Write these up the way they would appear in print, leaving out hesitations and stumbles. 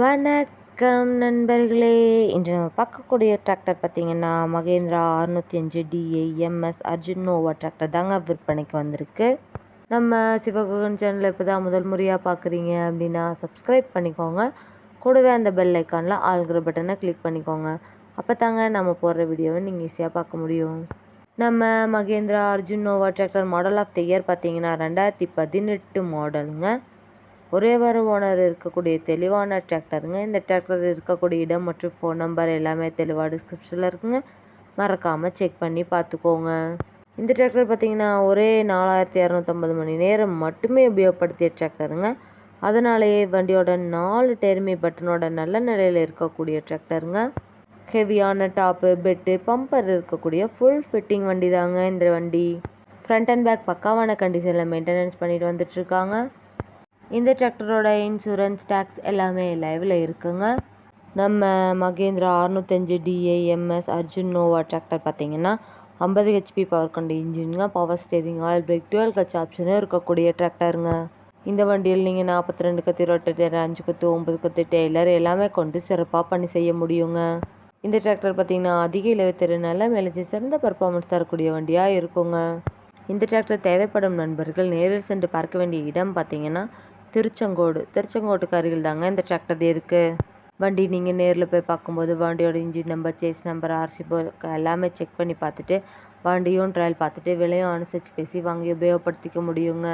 வணக்கம் நண்பர்களே. இன்று நம்ம பார்க்கக்கூடிய டிராக்டர் பார்த்தீங்கன்னா Mahindra 605 DI MS Arjun Nova tractor தாங்க விற்பனைக்கு வந்திருக்கு. நம்ம சிவகுகன் சேனலை இப்போ தான் முதல் முறையாக பார்க்குறீங்க அப்படின்னா சப்ஸ்கிரைப் பண்ணிக்கோங்க. கூடவே அந்த பெல் ஐக்கானில் ஆல்கிற பட்டனை கிளிக் பண்ணிக்கோங்க. அப்போ தாங்க நம்ம போடுற வீடியோவை நீங்கள் ஈஸியாக பார்க்க முடியும். நம்ம Mahindra Arjun Nova tractor model of the year பார்த்தீங்கன்னா 2018 மாடலுங்க. ஒரே ஒரு ஓனர் இருக்கக்கூடிய தெளிவான டிராக்டருங்க. இந்த டிராக்டர் இருக்கக்கூடிய இடம் மற்றும் ஃபோன் நம்பர் எல்லாமே தெளிவாக டிஸ்கிரிப்ஷனில் இருக்குங்க. மறக்காமல் செக் பண்ணி பார்த்துக்கோங்க. இந்த டிராக்டர் பார்த்திங்கன்னா ஒரே 4250 மணி நேரம் மட்டுமே உபயோகப்படுத்திய டிராக்டருங்க. அதனாலேயே வண்டியோட 4 டயருமே பட்டனோட நல்ல நிலையில் இருக்கக்கூடிய டிராக்டருங்க. ஹெவியான டாப்பு பெட்டு பம்பர் இருக்கக்கூடிய ஃபுல் ஃபிட்டிங் வண்டி தாங்க இந்த வண்டி. ஃப்ரண்ட் அண்ட் பேக் பக்காவான கண்டிஷனில் மெயின்டெனன்ஸ் பண்ணிட்டு வந்துட்டுருக்காங்க. இந்த டிராக்டரோட இன்சூரன்ஸ் டேக்ஸ் எல்லாமே லைவில் இருக்குங்க. நம்ம Mahindra 605 DI MS Arjun Nova tractor பார்த்தீங்கன்னா 50 ஹெச்பி பவர் கொண்ட இன்ஜினுங்க. Power steering oil brake 12 clutch ஆப்ஷனும் இருக்கக்கூடிய டிராக்டருங்க. இந்த வண்டியில் நீங்கள் 42 கத்தி ரொட்டேட்டர் 5 குத்து 9 குத்து டெய்லர் எல்லாமே கொண்டு சிறப்பாக பணி செய்ய முடியுங்க. இந்த டிராக்டர் பார்த்தீங்கன்னா அதிக இலவத்திற நல்ல மைலேஜ் சிறந்த பர்ஃபார்மன்ஸ் தரக்கூடிய வண்டியாக இருக்குங்க. இந்த டிராக்டர் தேவைப்படும் நண்பர்கள் நேரில் சென்று பார்க்க வேண்டிய இடம் பார்த்தீங்கன்னா திருச்செங்கோட்டுக்கு அருகில் தாங்க இந்த டிராக்டர் இருக்குது. வண்டி நீங்கள் நேரில் போய் பார்க்கும்போது வண்டியோட engine number chassis number RC book எல்லாமே செக் பண்ணி பார்த்துட்டு வண்டியும் ட்ரையல் பார்த்துட்டு விலையும் அனுசரித்து பேசி வாங்கி உபயோகப்படுத்திக்க முடியுங்க.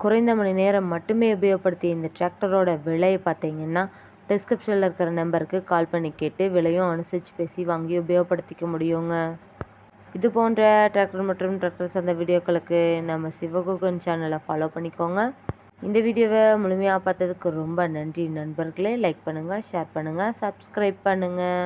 குறைந்த மணி நேரம் மட்டுமே உபயோகப்படுத்திய இந்த டிராக்டரோட விலை பார்த்தீங்கன்னா டிஸ்கிரிப்ஷனில் இருக்கிற நம்பருக்கு கால் பண்ணி கேட்டு விலையும் அனுசரித்து பேசி வாங்கி உபயோகப்படுத்திக்க முடியுங்க. இது போன்ற டிராக்டர் மற்றும் டிராக்டர் சார்ந்த வீடியோக்களுக்கு நம்ம சிவகுகன் சேனலை ஃபாலோ பண்ணிக்கோங்க. இந்த வீடியோவை முழுமையாக பார்த்ததுக்கு ரொம்ப நன்றி நண்பர்களே. லைக் பண்ணுங்கள், ஷேர் பண்ணுங்கள், சப்ஸ்கிரைப் பண்ணுங்கள்.